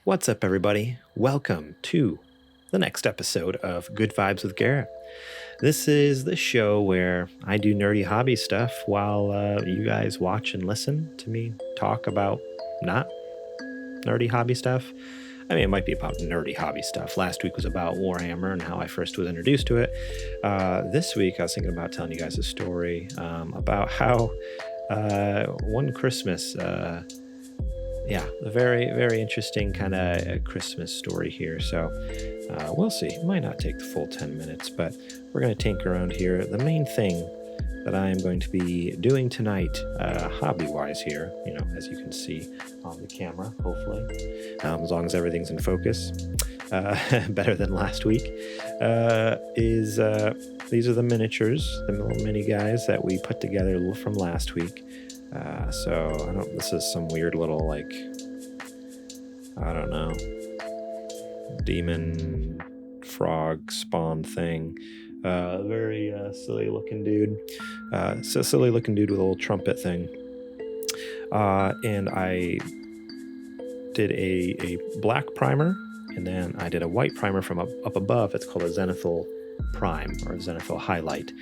What's up, everybody? Welcome to the next episode of Good Vibes with Garrett. This is the show where I do nerdy hobby stuff while you guys watch and listen to me talk about not nerdy hobby stuff. I mean, it might be about nerdy hobby stuff. Last week was about Warhammer and how I first was introduced to it. This week, I was thinking about telling you guys a story about how one Christmas... a very, very interesting kind of Christmas story here. So we'll see. It might not take the full 10 minutes, but we're going to tinker around here. The main thing that I am going to be doing tonight, hobby-wise here, as you can see on the camera, hopefully, as long as everything's in focus, better than last week, is these are the miniatures, the little mini guys that we put together from last week. This is some weird little, demon frog spawn thing. Very silly looking dude. Silly looking dude with a little trumpet thing. And I did a black primer, and then I did a white primer from up above. It's called a zenithal prime or a zenithal highlight,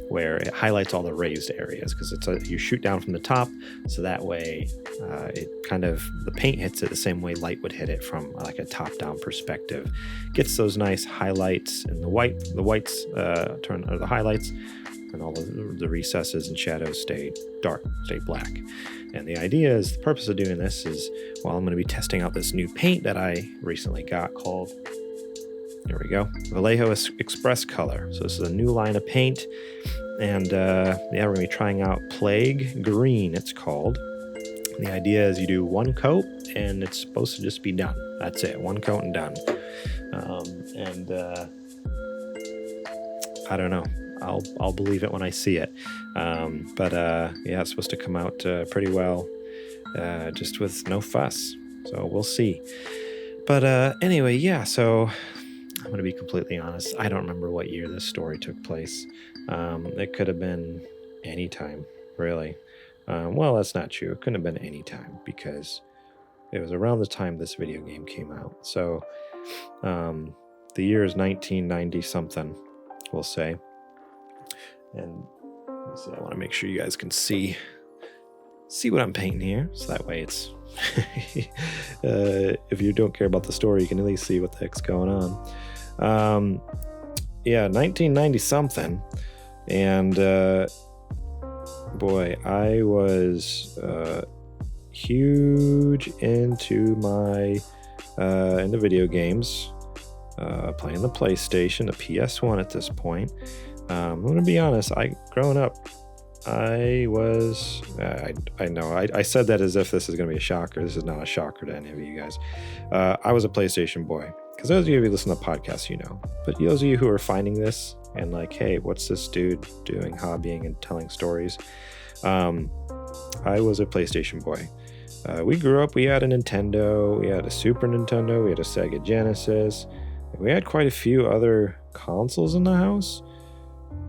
where it highlights all the raised areas because you shoot down from the top, so that way the paint hits it the same way light would hit it from like a top-down perspective. Gets those nice highlights, and the whites turn the highlights, and all the recesses and shadows stay dark, stay black. And the idea is, the purpose of doing this is, I'm going to be testing out this new paint that I recently got called, there we go, Vallejo Xpress Color. So this is a new line of paint, and we're going to be trying out Plague Green, it's called. And the idea is you do one coat, and it's supposed to just be done. That's it, one coat and done. I don't know. I'll believe it when I see it. It's supposed to come out pretty well, just with no fuss. So we'll see. But anyway, so I'm going to be completely honest. I don't remember what year this story took place. It could have been any time, really. Well, that's not true. It couldn't have been any time because it was around the time this video game came out. So the year is 1990 something, we'll say. And let me see, I want to make sure you guys can see what I'm painting here. So that way it's if you don't care about the story, you can at least see what the heck's going on. 1990 something. And I was huge into into video games, playing the PlayStation, the PS1 at this point. I'm going to be honest, growing up, I was, I know, I said that as if this is going to be a shocker. This is not a shocker to any of you guys. I was a PlayStation boy. Because those of you who listen to podcasts, But those of you who are finding this and like, hey, what's this dude doing hobbying and telling stories? I was a PlayStation boy. We grew up, we had a Nintendo, we had a Super Nintendo, we had a Sega Genesis. We had quite a few other consoles in the house,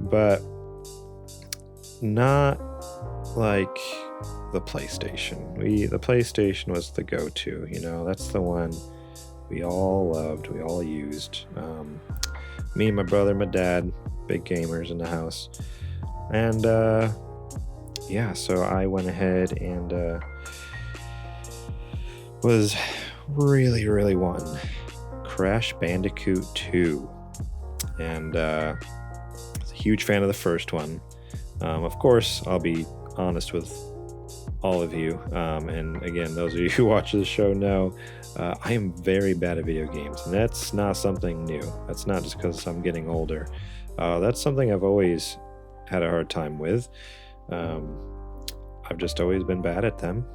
but not like the PlayStation. The PlayStation was the go-to, that's the one we all loved, we all used. Me, my brother, my dad, big gamers in the house. And so I went ahead and was really, really wanting Crash Bandicoot 2. And I was a huge fan of the first one. Of course, I'll be honest with all of you. And again, those of you who watch the show know I am very bad at video games. And that's not something new. That's not just because I'm getting older. That's something I've always had a hard time with. I've just always been bad at them.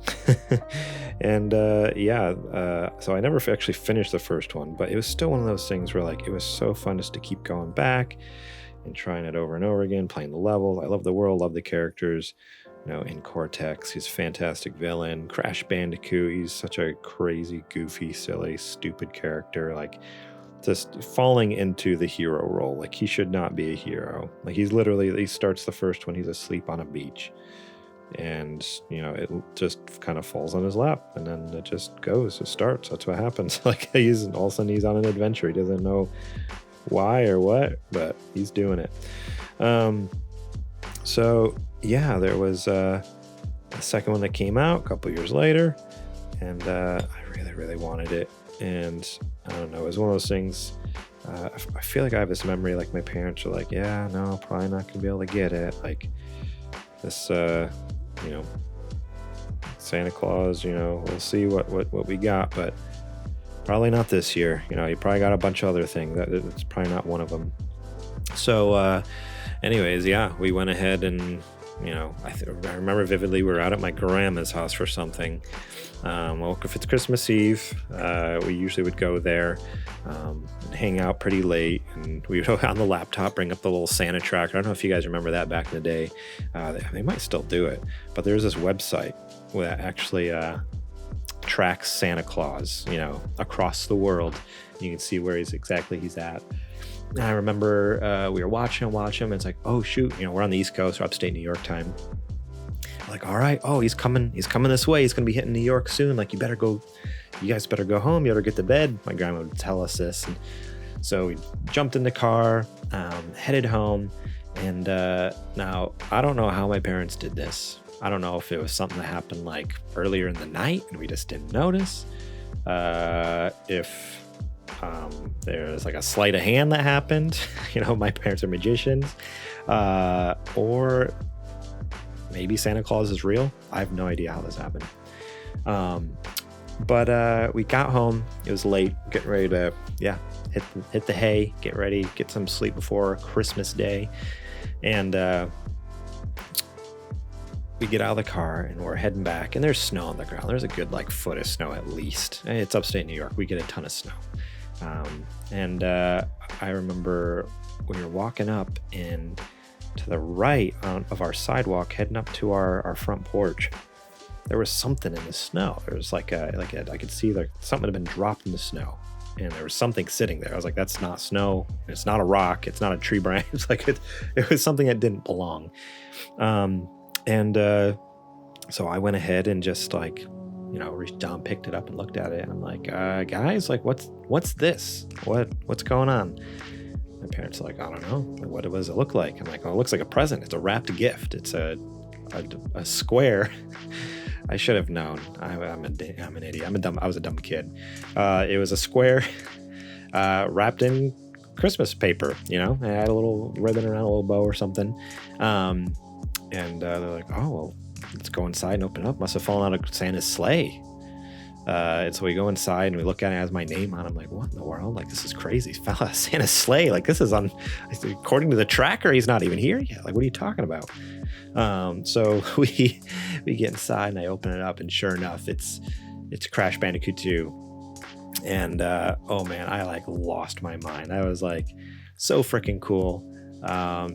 And so I never actually finished the first one, but it was still one of those things where it was so fun just to keep going back and trying it over and over again, playing the levels. I love the world, love the characters. In Cortex, he's a fantastic villain. Crash Bandicoot, he's such a crazy, goofy, silly, stupid character. Just falling into the hero role. He should not be a hero. He starts the first one, he's asleep on a beach. and it just kind of falls on his lap, and then it just starts. That's what happens. Like all of a sudden he's on an adventure. He doesn't know why or what, but he's doing it. So yeah, there was a second one that came out a couple years later, and I really wanted it. And I don't know, it was one of those things. I feel like I have this memory, like my parents were like, yeah, no, probably not gonna be able to get it. Like this, Santa Claus, we'll see what we got, but probably not this year. You probably got a bunch of other things. It's probably not one of them. So, anyways, yeah, we went ahead and, I remember vividly we were out at my grandma's house for something. Well, if it's Christmas Eve, we usually would go there and hang out pretty late, and we would go on the laptop, bring up the little Santa tracker. I don't know if you guys remember that back in the day. They might still do it, but there's this website that actually tracks Santa Claus, across the world. You can see where he's at. And I remember we were watching him. It's like, oh shoot, we're on the East Coast or upstate New York time. Like, all right, oh, he's coming this way. He's gonna be hitting New York soon. Like, you guys better go home. You better get to bed. My grandma would tell us this. And so we jumped in the car, headed home. And now I don't know how my parents did this. I don't know if it was something that happened like earlier in the night and we just didn't notice. If there's like a sleight of hand that happened. My parents are magicians. Or maybe Santa Claus is real. I have no idea how this happened. But we got home. It was late, getting ready to, hit the hay, get ready, get some sleep before Christmas Day. And we get out of the car and we're heading back, and there's snow on the ground. There's a good foot of snow at least. It's upstate New York. We get a ton of snow. And I remember we were walking up, and to the right of our sidewalk, heading up to our front porch, there was something in the snow. There was I could see something had been dropped in the snow, and there was something sitting there. I was like, that's not snow. It's not a rock. It's not a tree branch. It was something that didn't belong. So I went ahead and just reached down, picked it up, and looked at it. And I'm like, guys, what's this? What's going on? My parents are like, I don't know. What does it look like? I'm like, oh, it looks like a present. It's a wrapped gift. It's a square. I should have known. I'm an idiot. I was a dumb kid. It was a square wrapped in Christmas paper. It had a little ribbon around, a little bow or something. And they're like, oh, well, let's go inside and open it up. Must have fallen out of Santa's sleigh. And so we go inside and we look at it, it has my name on it. I'm like, what in the world? This is crazy. Fell out of Santa's sleigh. This is according to the tracker, he's not even here yet. What are you talking about? So we get inside and I open it up, and sure enough, it's Crash Bandicoot 2. And oh man, I lost my mind. I was so freaking cool.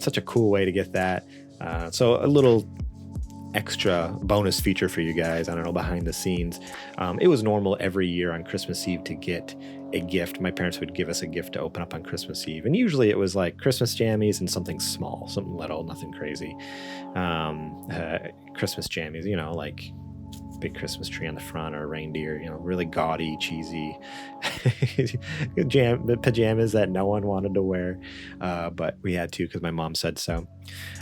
Such a cool way to get that. So a little extra bonus feature for you guys, I don't know, behind the scenes. It was normal every year on Christmas Eve to get a gift. My parents would give us a gift to open up on Christmas Eve, and usually it was Christmas jammies and something small, something little, nothing crazy. Christmas jammies, big Christmas tree on the front, or a reindeer, really gaudy, cheesy pajamas that no one wanted to wear, but we had to because my mom said so.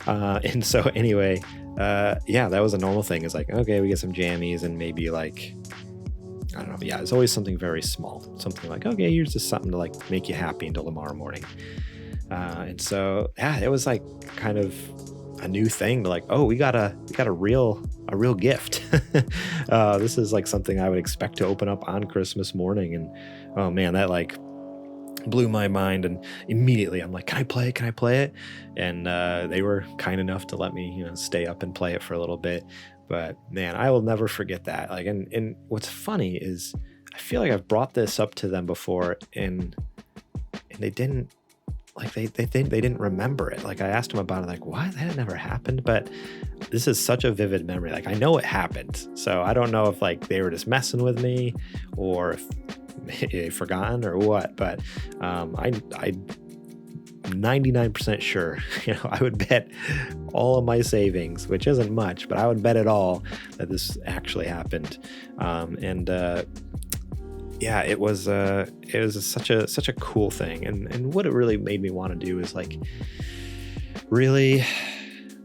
And so anyway, that was a normal thing. It's okay, we get some jammies and maybe I don't know. Yeah, it's always something very small. Something okay, here's just something to make you happy until tomorrow morning. And so, it was kind of a new thing to oh, we got a real gift. This is something I would expect to open up on Christmas morning. And oh man, that blew my mind. And immediately I'm like, can I play it? And they were kind enough to let me stay up and play it for a little bit. But man, I will never forget that. And what's funny is I feel like I've brought this up to them before, and they didn't they didn't remember it. I asked them about it, why that never happened? But this is such a vivid memory. I know it happened. So I don't know if they were just messing with me, or if they'd forgotten or what. But I 99% sure, I would bet all of my savings, which isn't much, but I would bet it all that this actually happened. Yeah, it was such a cool thing. And what it really made me want to do is like, really,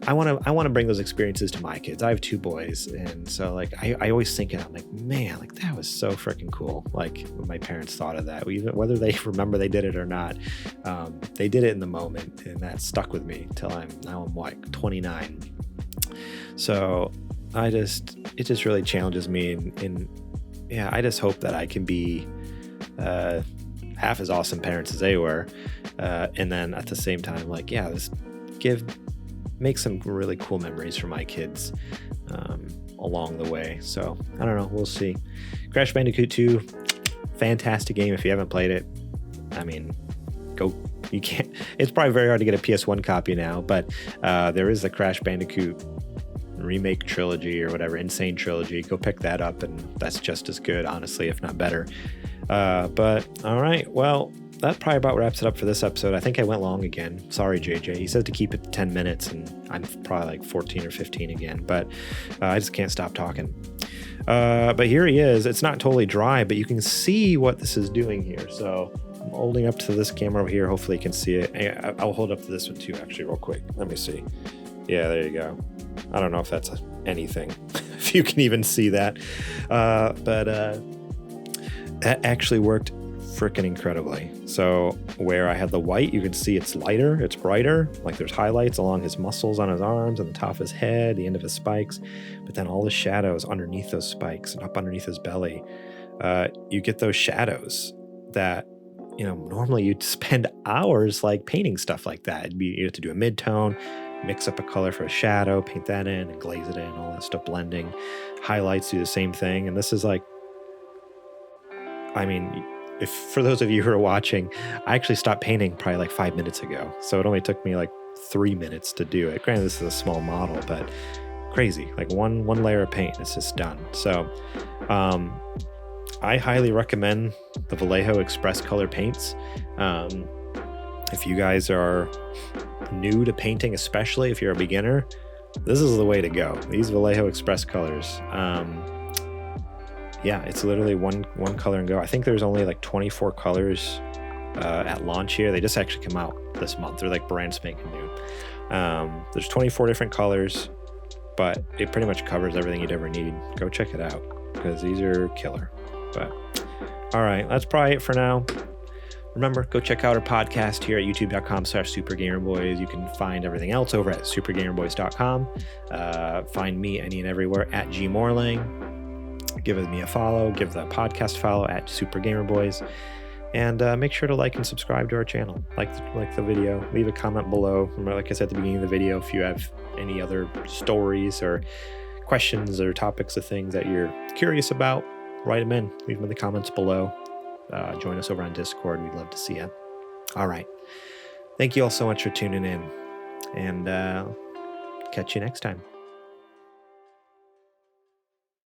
I want to bring those experiences to my kids. I have 2 boys. And so like, I always think it, I'm like, man, like that was so freaking cool. Like when my parents thought of that, even whether they remember they did it or not, they did it in the moment, and that stuck with me till I'm like 29. So it just really challenges me. And yeah, I just hope that I can be, half as awesome parents as they were. And then at the same time, like, yeah, just make some really cool memories for my kids along the way. So I don't know, we'll see. Crash Bandicoot 2, fantastic game. If you haven't played it, I mean, you can't, it's probably very hard to get a PS1 copy now, but there is the Crash Bandicoot remake trilogy or whatever, Insane Trilogy. Go pick that up, and that's just as good, honestly, if not better. But all right, well, that probably about wraps it up for this episode. I think I went long again. Sorry, JJ. He said to keep it to 10 minutes, and I'm probably like 14 or 15 again, but I just can't stop talking. But here he is. It's not totally dry, but you can see what this is doing here. So I'm holding up to this camera over here. Hopefully you can see it. I'll hold up to this one too, actually, real quick. Let me see. Yeah, there you go. I don't know if that's anything, if you can even see that. But that actually worked freaking incredibly. So where I had the white, you can see it's lighter, it's brighter, like there's highlights along his muscles on his arms and the top of his head, the end of his spikes, but then all the shadows underneath those spikes and up underneath his belly, you get those shadows that, normally you'd spend hours like painting stuff like that. You have to do a mid-tone, mix up a color for a shadow, paint that in and glaze it in, all that stuff, blending. Highlights do the same thing. And this is like, I mean, if for those of you who are watching, I actually stopped painting probably like 5 minutes ago. So it only took me like 3 minutes to do it. Granted, this is a small model, but crazy. Like one layer of paint, it's just done. So I highly recommend the Vallejo Xpress Color Paints. If you guys are new to painting, especially if you're a beginner, this is the way to go. These Vallejo Xpress colors. Yeah, it's literally one color and go. I think there's only like 24 colors at launch here. They just actually come out this month. They're like brand spanking new. There's 24 different colors, but it pretty much covers everything you'd ever need. Go check it out because these are killer. But all right, that's probably it for now. Remember, go check out our podcast here at youtube.com/supergamerboys. You can find everything else over at supergamerboys.com. Find me any and everywhere at gmorlang. Give me a follow. Give the podcast a follow at supergamerboys. And make sure to like and subscribe to our channel. Like the video. Leave a comment below. Remember, like I said at the beginning of the video, if you have any other stories or questions or topics of things that you're curious about, write them in. Leave them in the comments below. Join us over on Discord. We'd love to see you. All right. Thank you all so much for tuning in, and catch you next time.